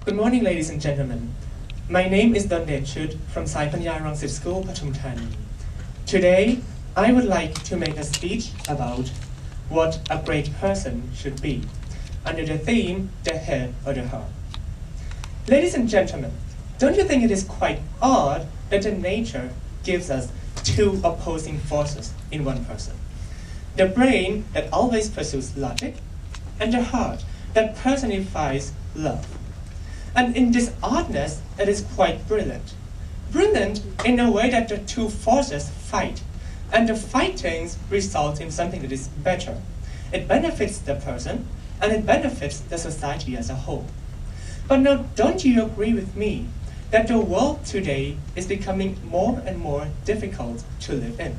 Good morning, ladies and gentlemen. My name is Doldej from Saipanya Rangsit School, Thailand. Today, I would like to make a speech about what a great person should be, under the theme, the head or the heart. Ladies and gentlemen, don't you think it is quite odd that the nature gives us two opposing forces in one person? The brain that always pursues logic, and the heart that personifies love. And in this oddness, it is quite brilliant. Brilliant in a way that the two forces fight, and the fightings result in something that is better. It benefits the person, and it benefits the society as a whole. But now, don't you agree with me that the world today is becoming more and more difficult to live in?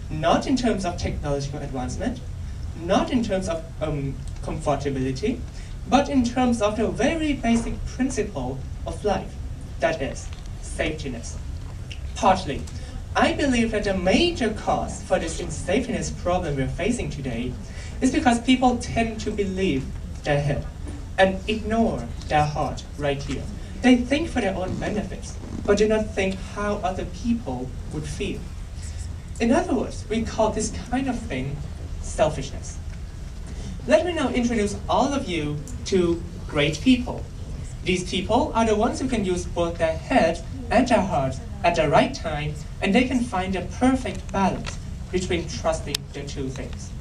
Not in terms of technological advancement, not in terms of comfortability, but in terms of the very basic principle of life, that is, safetyness. Partly, I believe that the major cause for this safetyness problem we're facing today is because people tend to believe their head and ignore their heart right here. They think for their own benefits, but do not think how other people would feel. In other words, we call this kind of thing selfishness. Let me now introduce all of you to great people. These people are the ones who can use both their head and their heart at the right time, and they can find a perfect balance between trusting the two things.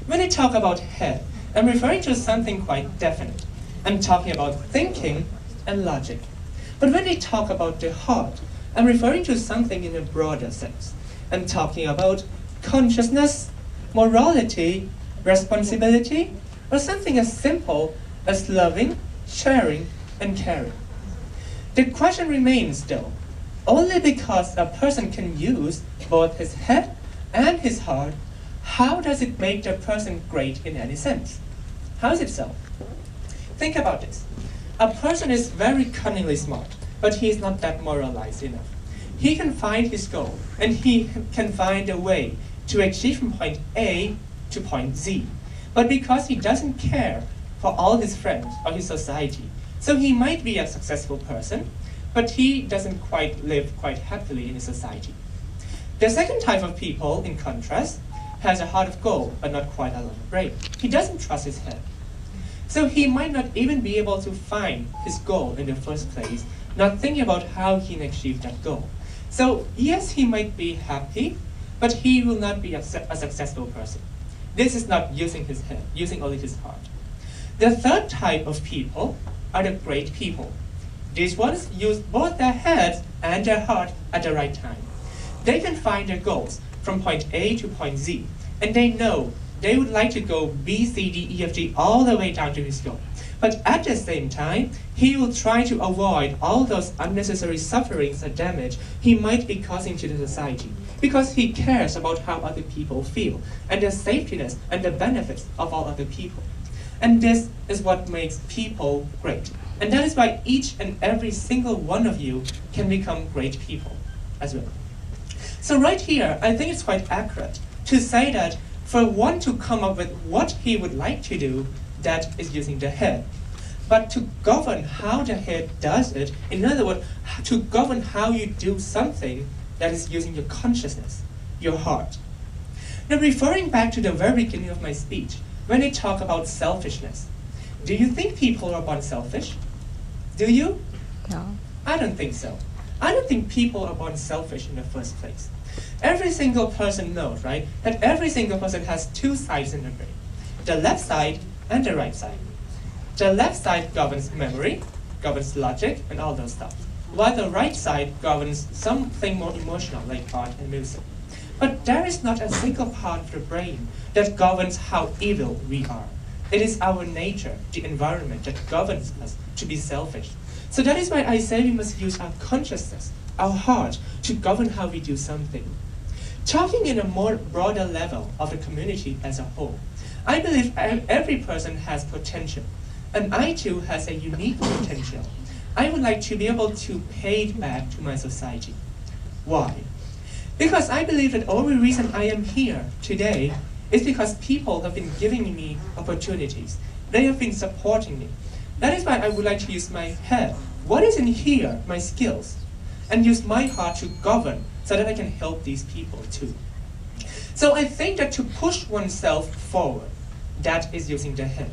When I talk about head, I'm referring to something quite definite. I'm talking about thinking and logic. But when I talk about the heart, I'm referring to something in a broader sense. I'm talking about consciousness, morality, responsibility, or something as simple as loving, sharing, and caring. The question remains, though, only because a person can use both his head and his heart, how does it make the person great in any sense? How is it so? Think about this. A person is very cunningly smart, but he is not that moralized enough. He can find his goal, and he can find a way to achieve from point A to point Z. But because he doesn't care for all his friends or his society, so he might be a successful person, but he doesn't quite live quite happily in his society. The second type of people, in contrast, has a heart of gold, but not quite a lot of brain. He doesn't trust his head. So he might not even be able to find his goal in the first place, not thinking about how he can achieve that goal. So yes, he might be happy, but he will not be a successful person. This is not using his head, using only his heart. The third type of people are the great people. These ones use both their heads and their heart at the right time. They can find their goals from point A to point Z, and they know they would like to go B, C, D, E, F, G all the way down to his goal. But at the same time, he will try to avoid all those unnecessary sufferings or damage he might be causing to the society, because he cares about how other people feel, and the safetyness and the benefits of all other people. And this is what makes people great. And that is why each and every single one of you can become great people as well. So right here, I think it's quite accurate to say that for one to come up with what he would like to do, that is using the head. But to govern how the head does it, in other words, to govern how you do something, that is using your consciousness, your heart. Now, referring back to the very beginning of my speech, when I talk about selfishness, do you think people are born selfish? Do you? No. I don't think so. I don't think people are born selfish in the first place. Every single person knows, right, that every single person has two sides in the brain, the left side and the right side. The left side governs memory, governs logic, and all those stuff, while the right side governs something more emotional, like art and music. But there is not a single part of the brain that governs how evil we are. It is our nature, the environment, that governs us to be selfish. So that is why I say we must use our consciousness, our heart, to govern how we do something. Talking in a more broader level of the community as a whole, I believe every person has potential, and I too has a unique potential. I would like to be able to pay it back to my society. Why? Because I believe that the only reason I am here today is because people have been giving me opportunities. They have been supporting me. That is why I would like to use my head. What is in here, my skills, and use my heart to govern so that I can help these people too. So I think that to push oneself forward, that is using the head.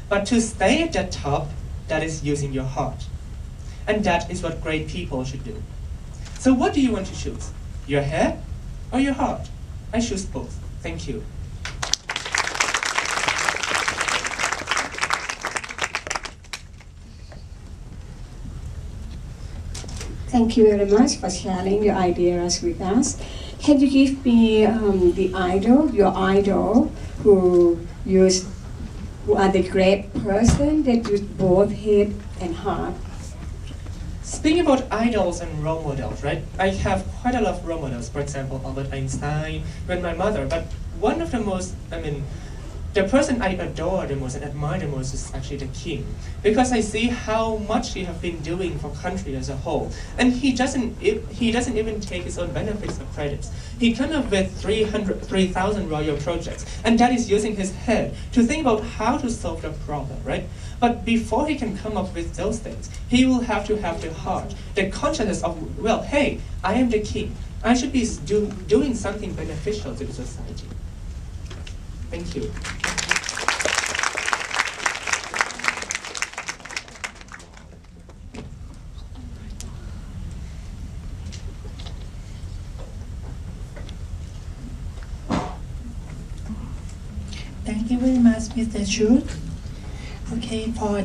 But to stay at the top, that is using your heart. And that is what great people should do. So what do you want to choose? Your head or your heart? I choose both. Thank you. Thank you very much for sharing your ideas with us. Can you give me your idol, who are the great person that use both head and heart? Speaking about idols and role models, right? I have quite a lot of role models. For example, Albert Einstein, and my mother. But one of the most, the person I adore the most and admire the most is actually the king, because I see how much he has been doing for country as a whole, and he doesn't even take his own benefits or credits. He came up with 3,000 royal projects, and that is using his head to think about how to solve the problem, right? But before he can come up with those things, he will have to have the heart, the consciousness of, well, hey, I am the king. I should be doing something beneficial to the society. Thank you. Thank you very much, Mr. Schuett. Okay, for